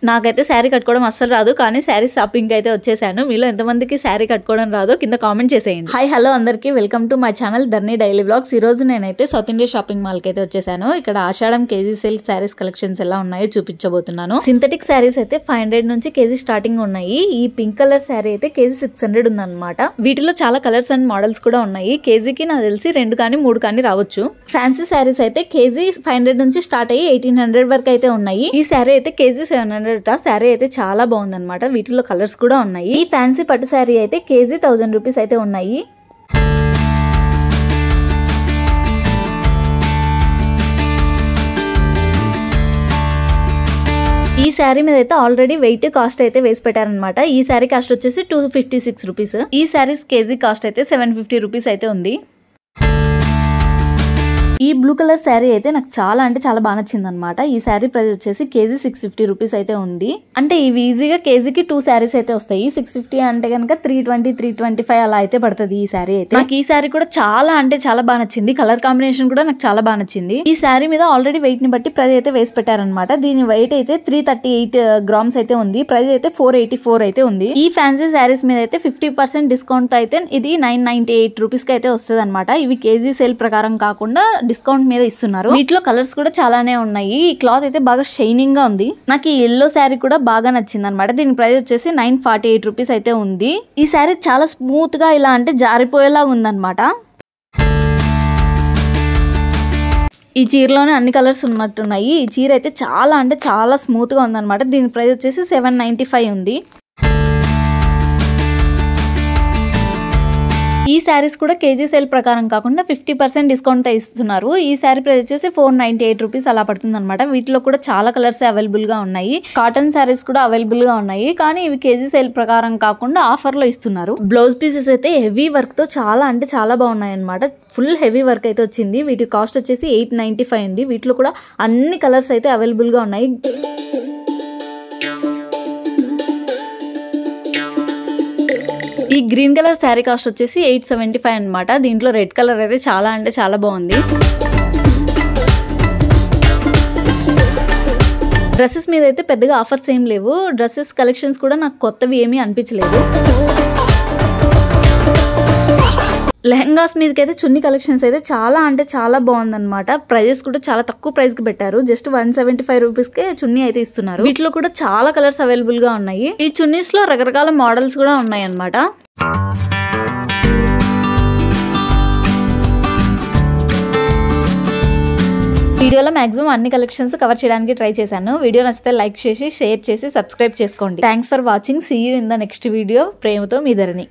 నాకైతే శారీ కట్టుకోవడం అస్సలు రాదు, కానీ శారీ షాపింగ్ అయితే వచ్చేసాను. మీలో ఎంతమందికి శారీ కట్టుకోవడం రాదో కింద కామెంట్ చేసేయండి. హాయ్ హలో అందరికీ, welcome to my channel Dharni daily vlogs. ఈ రోజు నేనైతే సౌత్ ఇండియా షాపింగ్ మాల్ కి అయితే వచ్చేసాను. ఇక్కడ ఆషాఢం కేజీ సిల్క్ శారీస్ కలెక్షన్స్ ఎలా ఉన్నాయో చూపించబోతున్నాను. సింథటిక్ శారీస్ అయితే 500 నుంచి కేజీ స్టార్టింగ్ ఉన్నాయి. ఈ పింక్ కలర్ శారీ అయితే కేజీ 600 ఉందన్నమాట. వీటిలో చాలా కలర్స్ అండ్ మోడల్స్ కూడా ఉన్నాయి. కేజీకి నాకు తెలిసి 2 కానీ 3 కానీ రావచ్చు. ఫ్యాన్సీ శారీస్ అయితే కేజీ 500 నుంచి స్టార్ట్ అయ్యి 1800 వరకు అయితే ఉన్నాయి. ఈ శారీ అయితే కేజీ 700. శారీ అయితే చాలా బాగుంది అనమాట. వీటిలో కలర్స్ కూడా ఉన్నాయి. ఈ ఫ్యాన్సీ పట్టు శారీ అయితే కేజీ 1000 రూపీస్ అయితే ఉన్నాయి. ఈ శారీ మీద అయితే ఆల్రెడీ వెయిట్ కాస్ట్ అయితే వేసి పెట్టారనమాట. ఈ శారీ కాస్ట్ వచ్చేసి 256 రూపీస్. ఈ శారీస్ కేజీ కాస్ట్ అయితే 750 రూపీస్ అయితే ఉంది. ఈ బ్లూ కలర్ శారీ అయితే నాకు చాలా అంటే చాలా బాగా నచ్చింది అనమాట. ఈ శారీ ప్రైస్ వచ్చేసి కేజీ 650 రూపీస్ అయితే ఉంది. అంటే ఇవి ఈజీగా కేజీకి 2 శారీస్ అయితే వస్తాయి. 650 అంటే కనుక 320, 325 అలా అయితే పడుతుంది ఈ శారీ అయితే. నాకు ఈ శారీ కూడా చాలా అంటే చాలా బాగా నచ్చింది. కలర్ కాంబినేషన్ కూడా నాకు చాలా బాగా నచ్చింది. ఈ శారీ మీద ఆల్రెడీ వెయిట్ ని బట్టి ప్రైస్ అయితే వేసి పెట్టారనమాట. దీని వెయిట్ అయితే 338 గ్రామ్స్ అయితే ఉంది. ప్రైస్ అయితే 484 అయితే ఉంది. ఈ ఫ్యాన్సీ శారీస్ మీద అయితే 50% డిస్కౌంట్ అయితే ఇది 998 రూపీస్ కి అయితే వస్తుంది అనమాట. ఇవి కేజీ సేల్ ప్రకారం కాకుండా డిస్కౌంట్ మీద ఇస్తున్నారు. వీటిలో కలర్స్ కూడా చాలానే ఉన్నాయి. ఈ క్లాత్ అయితే బాగా షైనింగ్ గా ఉంది. నాకు ఈ ఎల్లో శారీ కూడా బాగా నచ్చింది అనమాట. దీని ప్రైస్ వచ్చేసి 948 రూపీస్ అయితే ఉంది. ఈ శారీ చాలా స్మూత్ గా ఇలా అంటే జారిపోయేలా ఉందన్నమాట. ఈ చీరలోనే అన్ని కలర్స్ ఉన్నట్టున్నాయి. ఈ చీర అయితే చాలా అంటే చాలా స్మూత్ గా ఉందన్నమాట. దీని ప్రైస్ వచ్చేసి 795 ఉంది. ఈ శారీస్ కూడా కేజీ సేల్ ప్రకారం కాకుండా 50% డిస్కౌంట్ ఇస్తున్నారు. ఈ శారీ ప్రైస్ వచ్చేసి 498 రూపీస్ అలా పడుతుంది అనమాట. వీటిలో కూడా చాలా కలర్స్ అవైలబుల్ గా ఉన్నాయి. కాటన్ శారీస్ కూడా అవైలబుల్ గా ఉన్నాయి, కానీ ఇవి కేజీ సేల్ ప్రకారం కాకుండా ఆఫర్ లో ఇస్తున్నారు. బ్లౌజ్ పీసెస్ అయితే హెవీ వర్క్ తో చాలా అంటే చాలా బాగున్నాయి అనమాట. ఫుల్ హెవీ వర్క్ అయితే వచ్చింది. వీటి కాస్ట్ వచ్చేసి 895 ఉంది. వీటిలో కూడా అన్ని కలర్స్ అయితే అవైలబుల్ గా ఉన్నాయి. ఈ గ్రీన్ కలర్ శారీ కాస్ట్ వచ్చేసి 875 అనమాట. దీంట్లో రెడ్ కలర్ అయితే చాలా అంటే చాలా బాగుంది. డ్రెస్సెస్ మీద అయితే పెద్దగా ఆఫర్స్ ఏం లేవు. డ్రెస్సెస్ కలెక్షన్స్ కూడా నాకు కొత్తవి ఏమీ అనిపించలేదు. లెహంగాస్ మీదకి అయితే చున్నీ కలెక్షన్స్ అయితే చాలా అంటే చాలా బాగుందన్నమాట. ప్రైజెస్ కూడా చాలా తక్కువ ప్రైస్ కి పెట్టారు. జస్ట్ 175 రూపీస్ కే చున్నీ అయితే ఇస్తున్నారు. వీటిలో కూడా చాలా కలర్స్ అవైలబుల్ గా ఉన్నాయి. ఈ చున్నీస్ లో రకరకాల మోడల్స్ కూడా ఉన్నాయి అన్నమాట. వీడియోలో మాక్సిమం అన్ని కలెక్షన్స్ కవర్ చేయడానికి ట్రై చేశాను. వీడియో నచ్చితే లైక్ చేసి షేర్ చేసి సబ్స్క్రైబ్ చేసుకోండి. Thanks for watching. See you in the next video. ప్రేమతో మీ ధరణి.